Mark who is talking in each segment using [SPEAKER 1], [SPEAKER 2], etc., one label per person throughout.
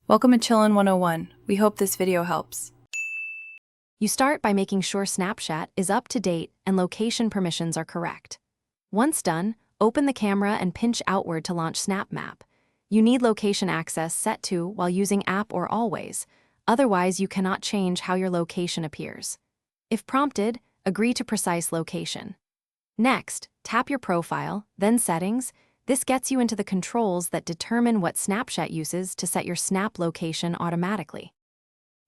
[SPEAKER 1] Welcome to Chillin' 101. We hope this video helps.
[SPEAKER 2] You start by making sure Snapchat is up to date and location permissions are correct. Once done, open the camera and pinch outward to launch Snap Map. You need location access set to while using app or always, otherwise you cannot change how your location appears. If prompted, agree to precise location. Next, tap your profile, then settings. This gets you into the controls that determine what Snapchat uses to set your Snap location automatically.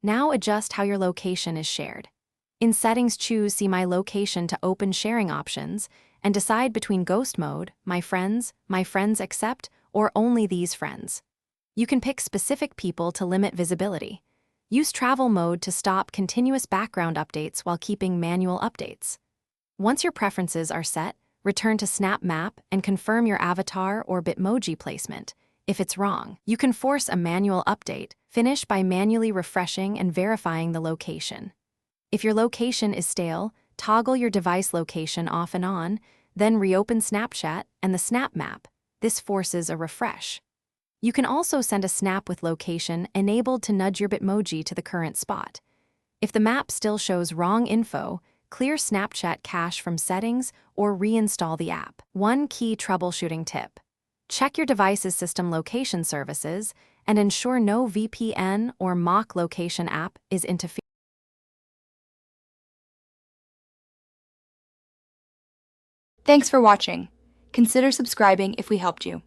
[SPEAKER 2] Now adjust how your location is shared. In settings, choose See My Location to open sharing options and decide between Ghost Mode, My Friends Accept, or Only These Friends. You can pick specific people to limit visibility. Use Travel Mode to stop continuous background updates while keeping manual updates. Once your preferences are set, return to Snap Map and confirm your avatar or Bitmoji placement. If it's wrong, you can force a manual update. Finish by manually refreshing and verifying the location. If your location is stale, toggle your device location off and on, then reopen Snapchat and the Snap Map. This forces a refresh. You can also send a snap with location enabled to nudge your Bitmoji to the current spot. If the map still shows wrong info, clear Snapchat cache from settings or reinstall the app. One key troubleshooting tip: check your device's system location services and ensure no VPN or mock location app is interfering.
[SPEAKER 3] Thanks for watching. Consider subscribing if we helped you.